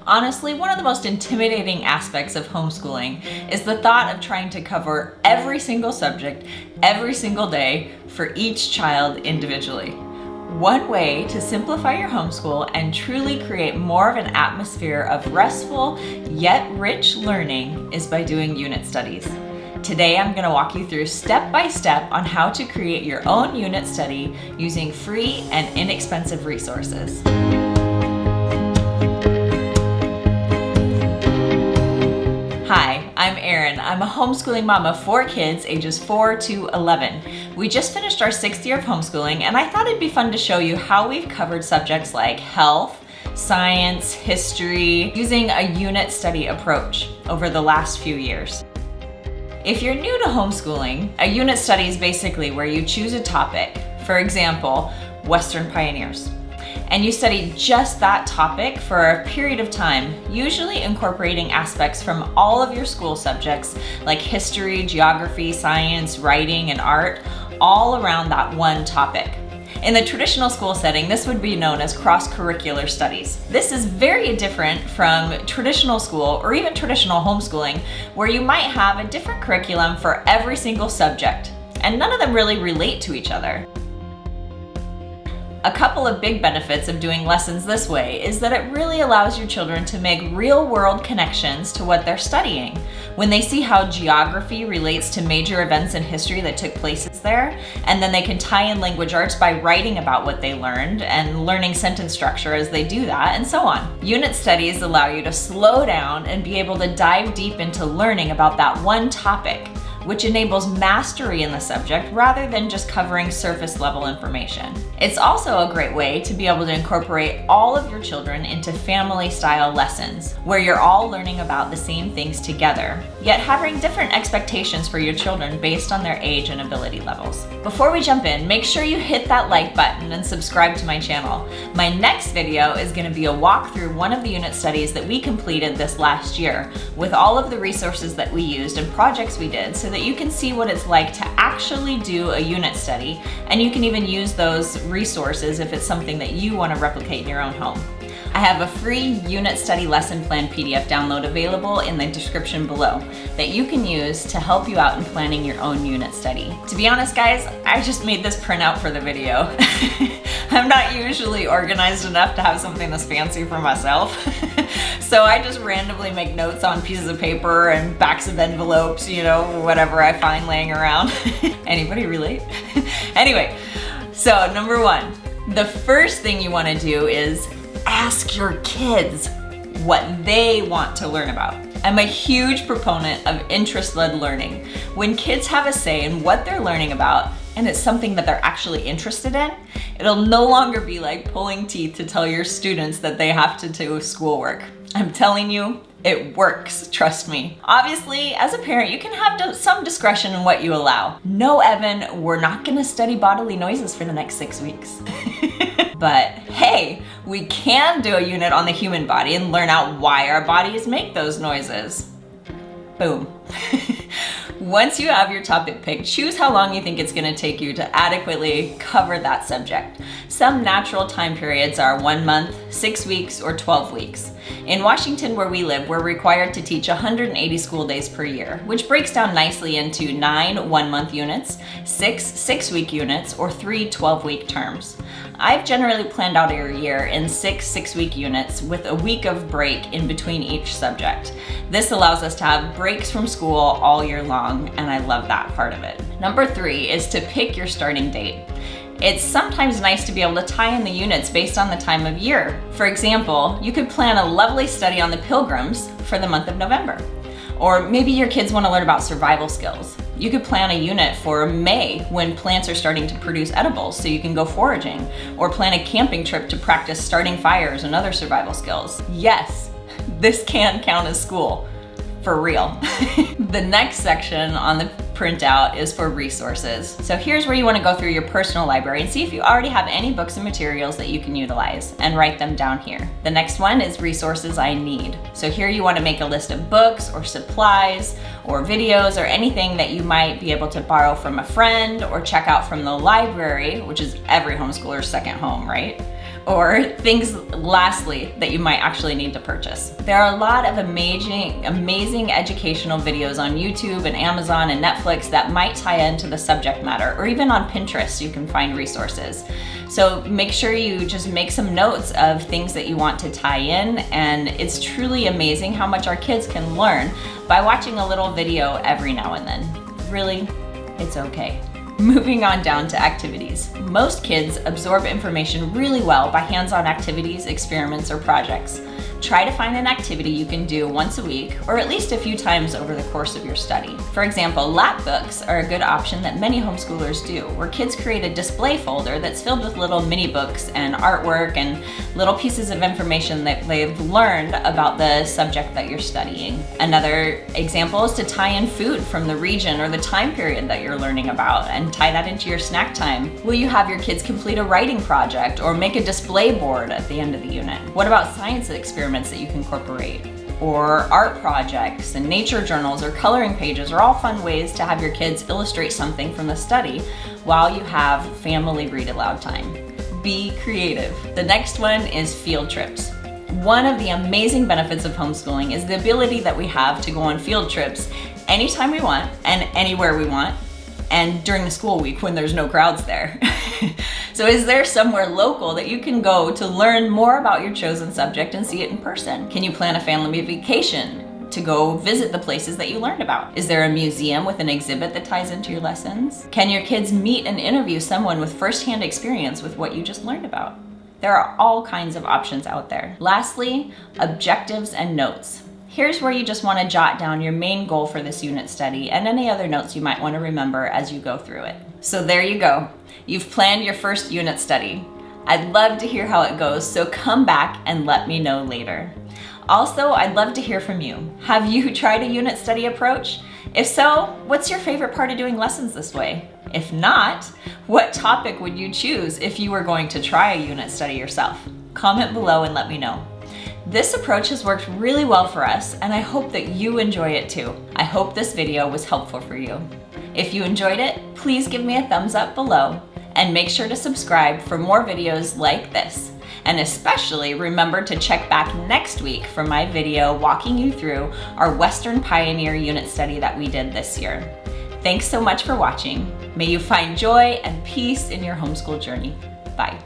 Honestly, one of the most intimidating aspects of homeschooling is the thought of trying to cover every single subject, every single day for each child individually. One way to simplify your homeschool and truly create more of an atmosphere of restful yet rich learning is by doing unit studies. Today, I'm going to walk you through step by step on how to create your own unit study using free and inexpensive resources. Hi, I'm Erin. I'm a homeschooling mom of 4 kids ages 4 to 11. We just finished our 6th year of homeschooling, and I thought it'd be fun to show you how we've covered subjects like health, science, history, using a unit study approach over the last few years. If you're new to homeschooling, a unit study is basically where you choose a topic, for example, Western pioneers, and you study just that topic for a period of time, usually incorporating aspects from all of your school subjects like history, geography, science, writing, and art, all around that one topic. In the traditional school setting, this would be known as cross-curricular studies. This is very different from traditional school or even traditional homeschooling, where you might have a different curriculum for every single subject, and none of them really relate to each other. A couple of big benefits of doing lessons this way is that it really allows your children to make real-world connections to what they're studying. When they see how geography relates to major events in history that took place there, and then they can tie in language arts by writing about what they learned and learning sentence structure as they do that, and so on. Unit studies allow you to slow down and be able to dive deep into learning about that one topic, which enables mastery in the subject rather than just covering surface level information. It's also a great way to be able to incorporate all of your children into family style lessons, where you're all learning about the same things together, yet having different expectations for your children based on their age and ability levels. Before we jump in, make sure you hit that like button and subscribe to my channel. My next video is going to be a walk through one of the unit studies that we completed this last year, with all of the resources that we used and projects we did, so that you can see what it's like to actually do a unit study, and you can even use those resources if it's something that you want to replicate in your own home. I have a free unit study lesson plan PDF download available in the description below that you can use to help you out in planning your own unit study. To be honest, guys, I just made this printout for the video. I'm not usually organized enough to have something this fancy for myself. So I just randomly make notes on pieces of paper and backs of envelopes, whatever I find laying around. Anybody relate? Anyway, so number 1, the first thing you want to do is ask your kids what they want to learn about. I'm a huge proponent of interest-led learning. When kids have a say in what they're learning about, and it's something that they're actually interested in, it'll no longer be like pulling teeth to tell your students that they have to do schoolwork. I'm telling you, it works, trust me. Obviously, as a parent, you can have some discretion in what you allow. No, Evan, we're not gonna study bodily noises for the next 6 weeks. But hey, we can do a unit on the human body and learn out why our bodies make those noises. Boom. Once you have your topic picked, choose how long you think it's going to take you to adequately cover that subject. Some natural time periods are 1 month, 6 weeks, or 12 weeks. In Washington, where we live, we're required to teach 180 school days per year, which breaks down nicely into 9 1-month units, 6 6-week units, or 3 12-week terms. I've generally planned out a year in 6 6-week units with a week of break in between each subject. This allows us to have breaks from school all year long, and I love that part of it. Number 3 is to pick your starting date. It's sometimes nice to be able to tie in the units based on the time of year. For example, you could plan a lovely study on the Pilgrims for the month of November. Or maybe your kids want to learn about survival skills. You could plan a unit for May when plants are starting to produce edibles so you can go foraging, or plan a camping trip to practice starting fires and other survival skills. Yes, this can count as school. For real. The next section on the printout is for resources. So here's where you want to go through your personal library and see if you already have any books and materials that you can utilize, and write them down here. The next one is resources I need. So here you want to make a list of books or supplies or videos or anything that you might be able to borrow from a friend or check out from the library, which is every homeschooler's second home, right? or things lastly that you might actually need to purchase. There are a lot of amazing educational videos on YouTube and Amazon and Netflix that might tie into the subject matter, or even on Pinterest you can find resources. So make sure you just make some notes of things that you want to tie in, and it's truly amazing how much our kids can learn by watching a little video every now and then. Really, it's okay. Moving on down to activities. Most kids absorb information really well by hands-on activities, experiments, or projects. Try to find an activity you can do once a week, or at least a few times over the course of your study. For example, lap books are a good option that many homeschoolers do, where kids create a display folder that's filled with little mini books and artwork and little pieces of information that they've learned about the subject that you're studying. Another example is to tie in food from the region or the time period that you're learning about and tie that into your snack time. Will you have your kids complete a writing project or make a display board at the end of the unit? What about science experiments that you can incorporate? Or art projects and nature journals or coloring pages are all fun ways to have your kids illustrate something from the study while you have family read aloud time. Be creative. The next one is field trips. One of the amazing benefits of homeschooling is the ability that we have to go on field trips anytime we want and anywhere we want, and during the school week when there's no crowds there. So is there somewhere local that you can go to learn more about your chosen subject and see it in person? Can you plan a family vacation to go visit the places that you learned about? Is there a museum with an exhibit that ties into your lessons? Can your kids meet and interview someone with firsthand experience with what you just learned about? There are all kinds of options out there. Lastly, objectives and notes. Here's where you just want to jot down your main goal for this unit study and any other notes you might want to remember as you go through it. So there you go. You've planned your first unit study. I'd love to hear how it goes, so come back and let me know later. Also, I'd love to hear from you. Have you tried a unit study approach? If so, what's your favorite part of doing lessons this way? If not, what topic would you choose if you were going to try a unit study yourself? Comment below and let me know. This approach has worked really well for us, and I hope that you enjoy it too. I hope this video was helpful for you. If you enjoyed it, please give me a thumbs up below and make sure to subscribe for more videos like this. And especially remember to check back next week for my video walking you through our Western Pioneer unit study that we did this year. Thanks so much for watching. May you find joy and peace in your homeschool journey. Bye.